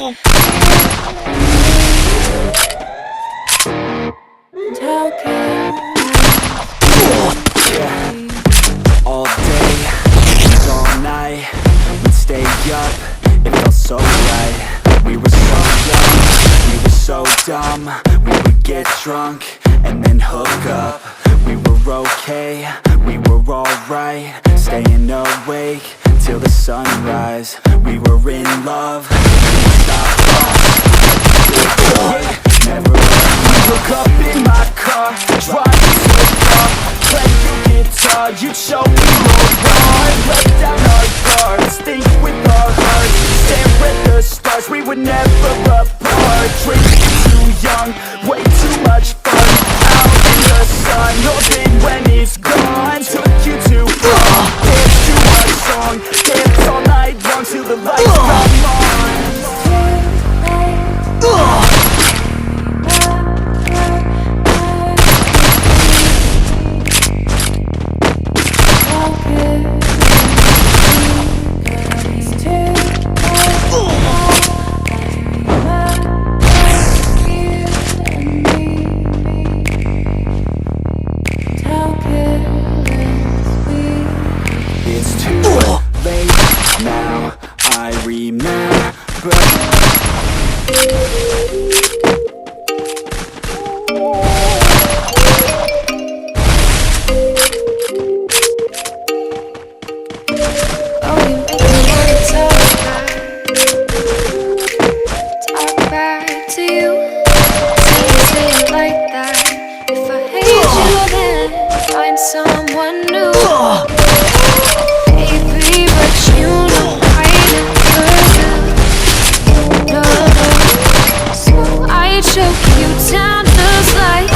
All day and all night, we'd stay up, it felt so right. We were so young, we were so dumb. We would get drunk and then hook up. We were okay, we were alright, staying awake till the sunrise. We were in love, we stopped us. Never woke up in my car, driving so far, play your guitar, you'd show me your heart. Let down our guards, think with our hearts, stare at the stars, we were never apart. Drinking too young, way too much fun, out in the sun, hoping when it's gone. Took you too far, dance to our song, dance all night long till the lights come on. It's too late now, I remember. Someone new, baby, but you know I never do. No, so I choke you down just like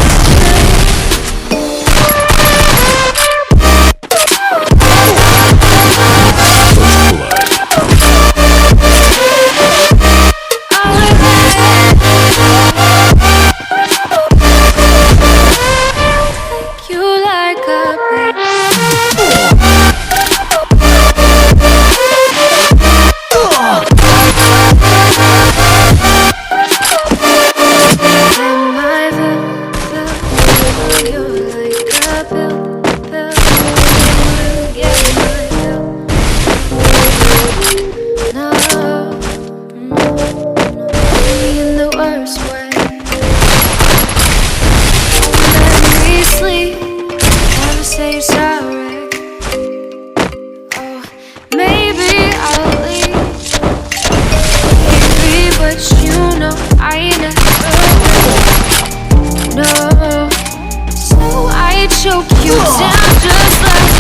choke you down just like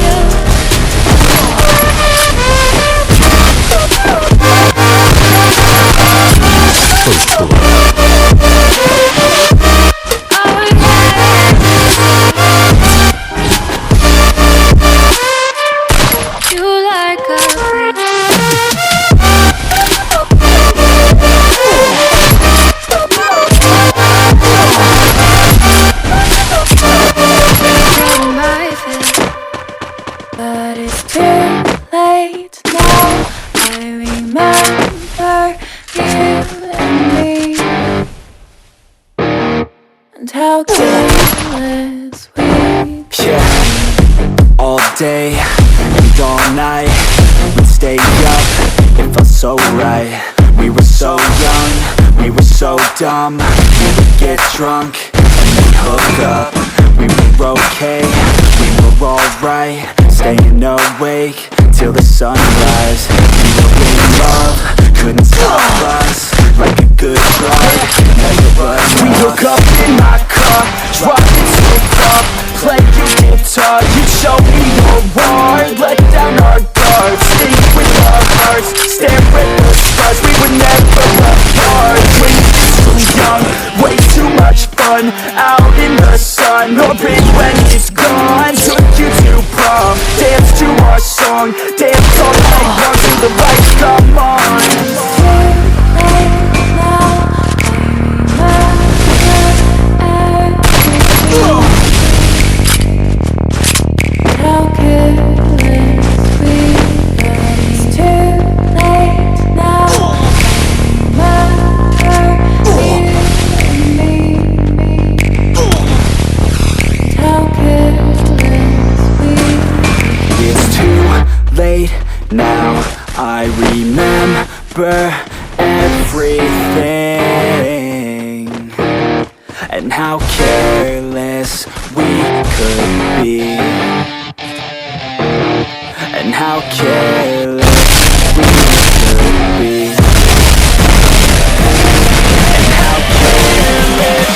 you. You like but it's too late now. I remember you and me, and how careless we could. Yeah, all day and all night, we'd stay up, it felt so right. We were so young, we were so dumb. We would get drunk and then hook up. We were okay, we were alright, staying awake till the sunrise. We were in love, couldn't stop us, like a good drug, never enough. We hook up in my car, driving so far, play your guitar, you show me your heart. Let down our guards, think with our hearts, stare at the stars, we were never apart. Drinking too young, way too much fun, out in the sun, hoping when it's gone. Took you to prom, dance to our song, dance all night long till the lights come on. everything, and how careless we could be, and how careless we could be, and how careless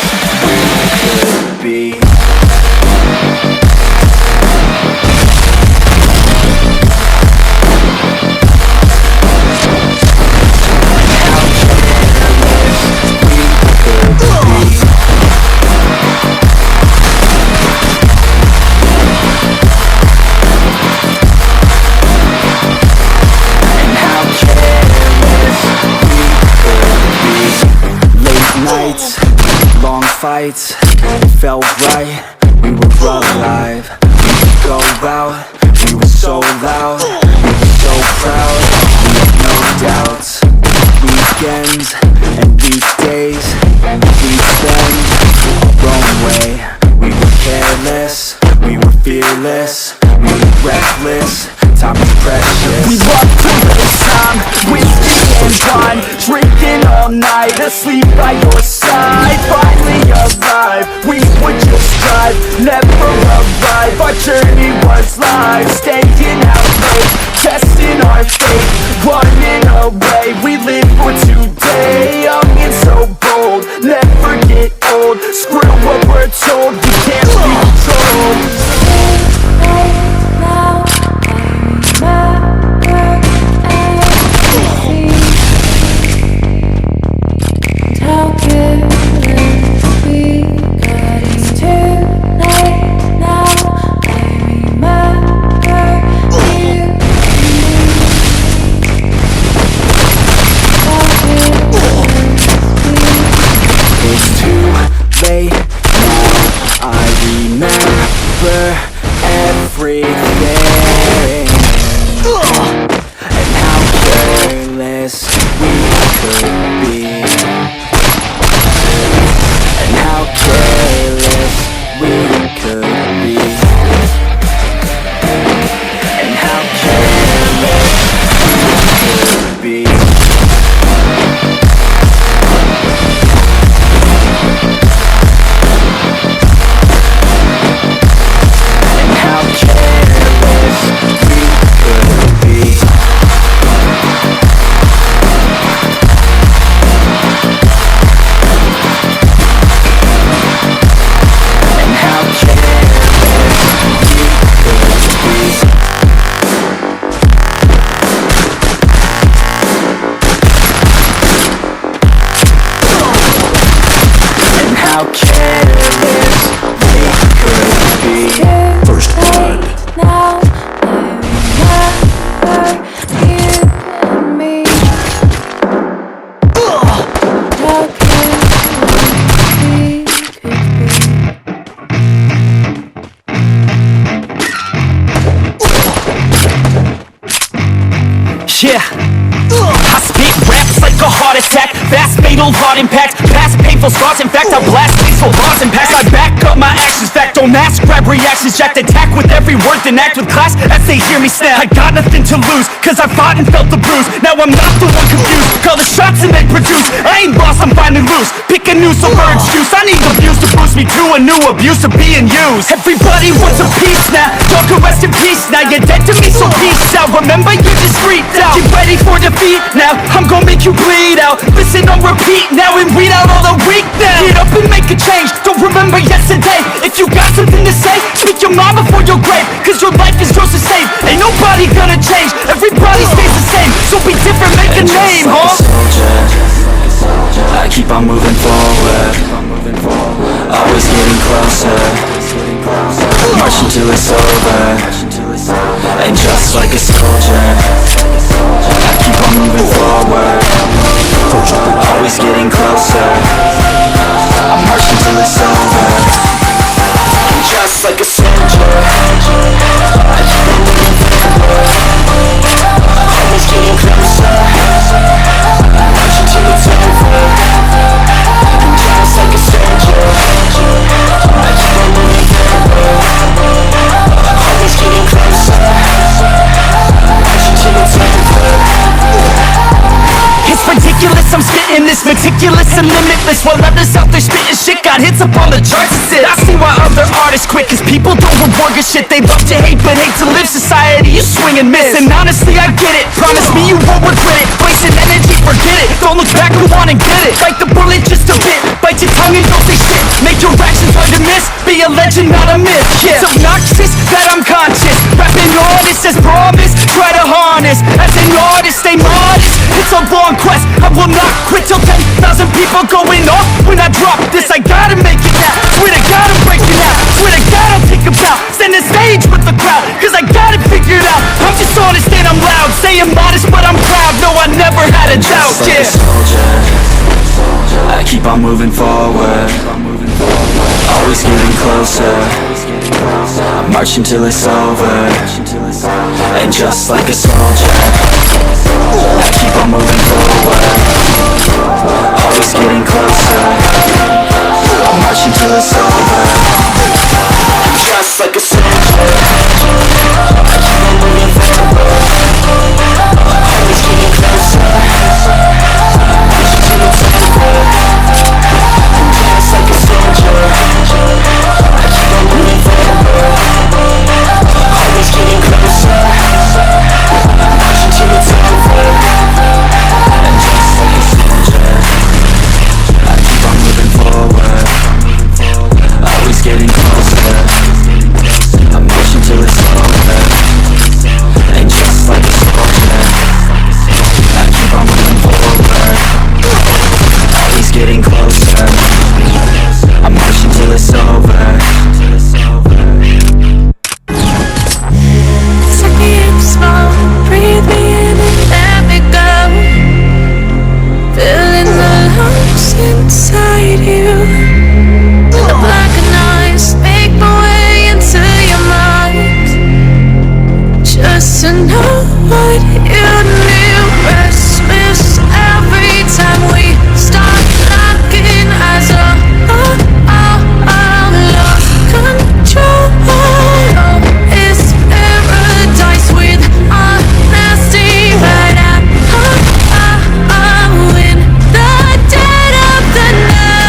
we could be. Long fights, it felt right, we were alive. We could go out, we were so loud, we were so proud, we had no doubts. Weekends and weekdays, we'd spend our own way. We were careless, we were fearless, we were reckless, time was precious. We loved to waste time, whiskey and wine, drinking all night, asleep by your side. Finally alive, we would just drive, never arrive. Our journey was live, staying out late, testing our fate, running away. We live for today, young and so bold, never get old. Screw what we're told, we can't be controlled. Everything, and how careless we could be, and how careless we could be, and how careless we could be. How careless we could be. First blood. Now I remember you and me. How careless we could be. Yeah. I spit raps like a heart attack, fast fatal heart impact, past painful scars. In fact, I blast peaceful bars and packs. I back up my actions, fact don't ask, grab reactions, jacked attack with every word, then act with class as they hear me snap. I got nothing to lose, cause I fought and felt the bruise. Now I'm not the one confused, call the shots and they produce. I ain't lost, I'm finally loose, pick a new silver excuse. I need the views to boost me to a new abuse of being used. Everybody wants a piece now, y'all can rest in peace now. You're dead to me, so peace out. Remember, you just freaked out. Get ready for defeat now, I'm gonna make you bleed out. Listen on repeat now and weed out all the weak now. Get up and make a change, don't remember yesterday. If you got something to say, speak your mind before your grave, cause your life is yours to save. Ain't nobody gonna change, everybody stays the same. So be different, make a name, huh? I keep on moving forward, always getting closer, marching till it's over. And just like a soldier, I keep on moving forward, always getting closer, I'm marching till it's over. And just like a soldier, I keep on moving forward, always getting closer, I'm marching till it's over. And just like a soldier, I keep on moving forward, always getting closer, marching till it's over. effortless, meticulous and limitless, while others out there spitting shit got hits up on the charts and shit. I see why other artists quit, cause people don't reward good shit. They love to hate but hate to live. Society is swing and miss, and honestly I get it. Promise me you won't regret it. Wasting energy, forget it. Don't look back, move on and get it. Bite the bullet just a bit, bite your tongue and don't say shit. Make your actions hard to miss, be a legend not a myth. Yeah. It's obnoxious that I'm conscious, rapping honest as promise. Try to harness, as an artist stay modest. It's a long quest, I will not quit till 10,000 people going off when I drop this. I gotta make it now, swear to God I'm breaking out. Swear to God I'll take a bow, stand the stage with the crowd, cause I got it figured out. I'm just honest and I'm loud, say I'm modest but I'm proud. No, I never had a doubt, just like a soldier, I keep on moving forward, always getting closer, I'm marching till it's over. And just like a soldier, I keep on moving forward, always getting closer, I'm marching till it's over. And just like a soldier, I keep on moving forward, always getting closer, I'm marching till it's over. And just like a soldier, I keep on moving forward, always getting closer, I'm marching till it's over. And just like a soldier, I keep on moving forward, always getting closer, I'm marching till it's over. And just like a soldier, I keep on moving forward, always getting closer, I'm marching till it's over. Take me in slow, breathe me in and let me go. Feeling the lumps inside you. The blackened eyes make my way into your mind. Just to know what you knew. Restless every time we start knocking as I lost control. It's paradise with honesty, but I'm in the dead of the night.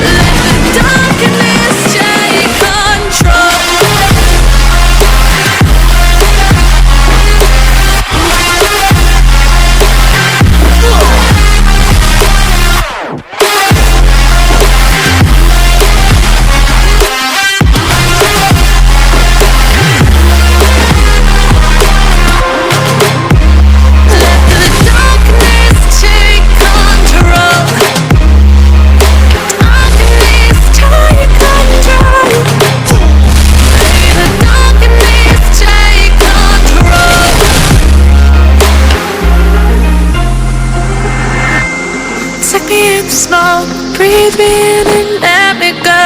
Let the darkness take control. Let the darkness take control. Darkness take control. Let the darkness take control. Take me in slow, breathe me in and let me go.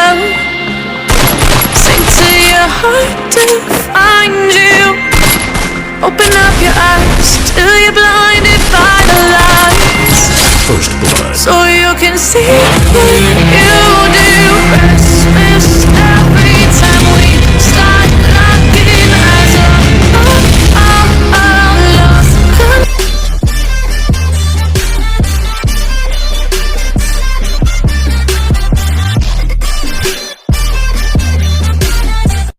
Sing to your heart to find you. Open up your eyes till you're blinded by the lights, First blood. so you can see what you